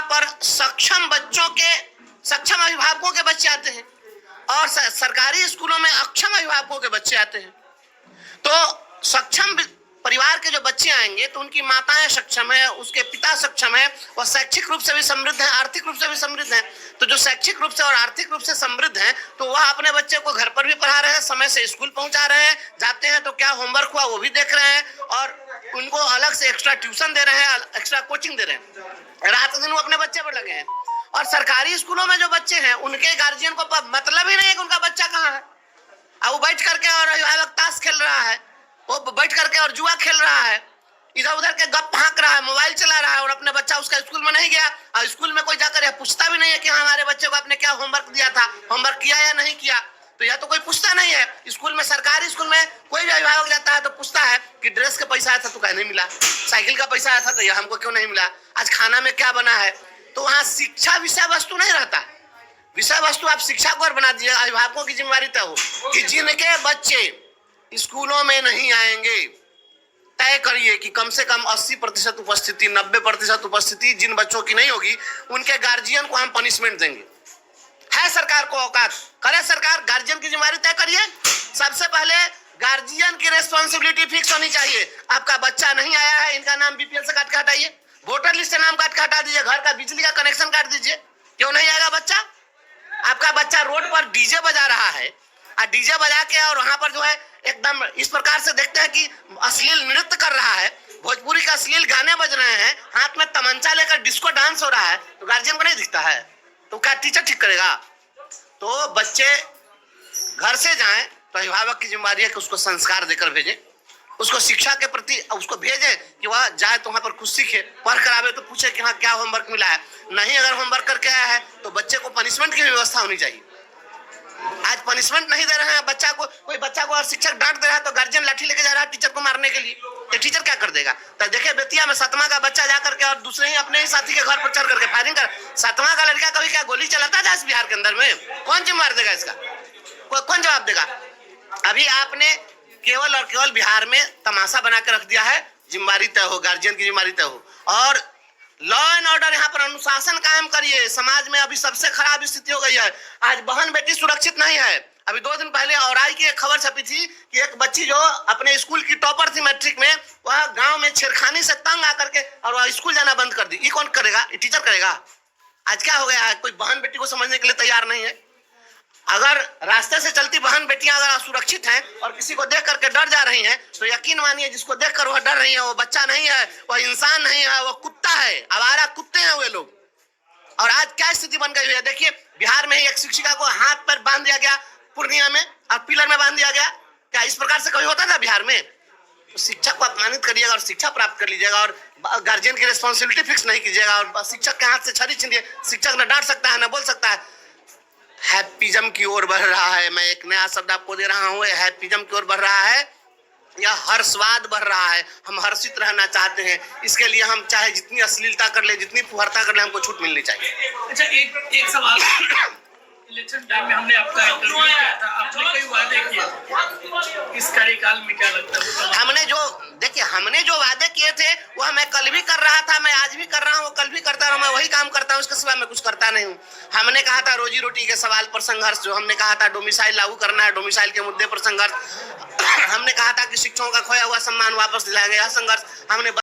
पर सक्षम बच्चों के, सक्षम अभिभावकों के बच्चे आते हैं और सरकारी स्कूलों में अक्षम अभिभावकों के बच्चे आते हैं। तो सक्षम परिवार के जो बच्चे आएंगे तो उनकी माताएं सक्षम है, उसके पिता सक्षम है, वह शैक्षिक रूप से भी समृद्ध है, आर्थिक रूप से भी समृद्ध है। तो जो शैक्षिक रूप से और आर्थिक रूप से समृद्ध है तो वह अपने बच्चे को घर पर भी पढ़ा रहे हैं, समय से स्कूल पहुंचा रहे हैं, जाते हैं तो क्या होमवर्क हुआ वो भी देख रहे हैं और उनको अलग से एक्स्ट्रा ट्यूशन दे रहे हैं, एक्स्ट्रा कोचिंग दे रहे हैं, रात दिन वो अपने बच्चे पर लगे हैं। और सरकारी स्कूलों में जो बच्चे हैं उनके गार्जियन को मतलब ही नहीं है कि उनका बच्चा कहाँ है। अब वो बैठ करके और ताश खेल रहा है, वो बैठ करके और जुआ खेल रहा है, इधर उधर के गप फांक रहा है, मोबाइल चला रहा है और अपने बच्चा उसका स्कूल में नहीं गया और स्कूल में कोई जाकर पूछता भी नहीं है कि हमारे बच्चे को आपने क्या होमवर्क दिया था, होमवर्क किया या नहीं किया। तो यह तो कोई पूछता नहीं है। स्कूल में, सरकारी स्कूल में कोई भी अभिभावक जाता है तो पूछता है कि ड्रेस का पैसा आया था तो क्या नहीं मिला, साइकिल का पैसा आया था तो यह हमको क्यों नहीं मिला, आज खाना में क्या बना है। तो वहाँ शिक्षा विषय वस्तु नहीं रहता। विषय वस्तु आप शिक्षा को और बना दीजिए, अभिभावकों की जिम्मेदारी तय हो कि जिनके बच्चे स्कूलों में नहीं आएंगे तय करिए कि कम से कम 80% उपस्थिति, 90% उपस्थिति जिन बच्चों की नहीं होगी उनके गार्जियन को हम पनिशमेंट देंगे। है सरकार को औकात, करे सरकार, गार्जियन की जिम्मेदारी तय करिए। सबसे पहले गार्जियन की रेस्पॉन्सिबिलिटी फिक्स होनी चाहिए। आपका बच्चा नहीं आया है, इनका नाम बीपीएल से काट के हटाइए, वोटर लिस्ट से नाम काट के हटा दीजिए, घर का बिजली का कनेक्शन काट दीजिए। क्यों नहीं आएगा बच्चा? आपका बच्चा रोड पर डीजे बजा रहा है और डीजे बजा के और वहां पर जो है एकदम इस प्रकार से देखते हैं कि अश्लील नृत्य कर रहा है, भोजपुरी का अश्लील गाने बज रहे हैं, हाथ में तमंचा लेकर डिस्को डांस हो रहा है, तो गार्जियन को नहीं दिखता है तो क्या टीचर ठीक करेगा? तो बच्चे घर से जाएं तो अभिभावक की जिम्मेदारी है कि उसको संस्कार देकर भेजें, उसको शिक्षा के प्रति उसको भेजें कि वह जाए तो वहां पर कुछ सीखे, पढ़ कर आवे तो पूछे कि हाँ क्या होमवर्क मिला है। नहीं अगर होमवर्क करके आया है तो बच्चे को पनिशमेंट की व्यवस्था होनी चाहिए। आज पनिशमेंट नहीं दे रहे हैं बच्चा को, कोई बच्चा को और शिक्षक डांट दे रहा है तो गार्जियन लाठी लेके जा रहा है टीचर को मारने के लिए, तो टीचर क्या कर देगा? तो देखिए बेतिया में 7वां का बच्चा जाकर के और दूसरे ही अपने ही साथी के घर पर चढ़ करके फायरिंग कर, 7वां का लड़का कभी क्या गोली चलाता था इस बिहार के अंदर में? कौन जिम्मेदार देगा इसका? कौन जवाब देगा? अभी आपने केवल और केवल बिहार में तमाशा बना कर रख दिया है। जिम्मेदारी तय हो, गार्जियन की जिम्मेदारी तय हो और लॉ एंड ऑर्डर, यहाँ पर अनुशासन कायम करिए। समाज में अभी सबसे खराब स्थिति हो गई है, आज बहन बेटी सुरक्षित नहीं है। अभी 2 दिन पहले औराई की एक खबर छपी थी कि एक बच्ची जो अपने स्कूल की टॉपर थी मैट्रिक में, वह गांव में छेड़खानी से तंग आकर के और वह स्कूल जाना बंद कर दी। ये कौन करेगा? ये टीचर करेगा? आज क्या हो गया है, कोई बहन बेटी को समझने के लिए तैयार नहीं है। अगर रास्ते से चलती बहन बेटियां अगर असुरक्षित हैं और किसी को देख करके डर जा रही हैं तो यकीन मानिए जिसको देखकर वह डर रही है वो बच्चा नहीं है, वह इंसान नहीं है, वह कुत्ता है, आवारा कुत्ते हैं वे लोग। और आज क्या स्थिति बन गई है देखिए, बिहार में ही एक शिक्षिका को हाथ पर बांध दिया गया पूर्णिया में और पिलर में बांध दिया गया। क्या इस प्रकार से कभी होता था बिहार में? तो शिक्षा को अपमानित करिएगा और शिक्षा प्राप्त कर लीजिएगा और गार्जियन की रिस्पॉन्सिबिलिटी फिक्स नहीं कीजिएगा और शिक्षक के हाथ से छड़ी छीनिए। शिक्षक न डांट सकता है न बोल सकता है। हैप्पिज्म की ओर बढ़ रहा है, मैं एक नया शब्द आपको दे रहा हूँ, हैप्पिज्म की ओर बढ़ रहा है या हर्षवाद बढ़ रहा है। हम हर्षित रहना चाहते हैं, इसके लिए हम चाहे जितनी अश्लीलता कर ले, जितनी फुहरता कर ले, हमको छूट मिलनी चाहिए। अच्छा एक सवाल, इलेक्शन टाइम में हमने आपका इंटरव्यू किया था, आपने कई वादे किए, इस कार्यकाल में क्या लगता है? हमने जो वादे किए थे वह मैं कल भी कर रहा था, मैं आज भी कर रहा हूँ, कल भी करता रहा, मैं वही काम करता हूँ, उसके सिवा मैं कुछ करता नहीं हूँ। हमने कहा था रोजी रोटी के सवाल पर संघर्ष, जो हमने कहा था डोमिसाइल लागू करना है, डोमिसाइल के मुद्दे पर संघर्ष, हमने कहा था कि शिक्षकों का खोया हुआ सम्मान वापस दिलाया गया संघर्ष, हमने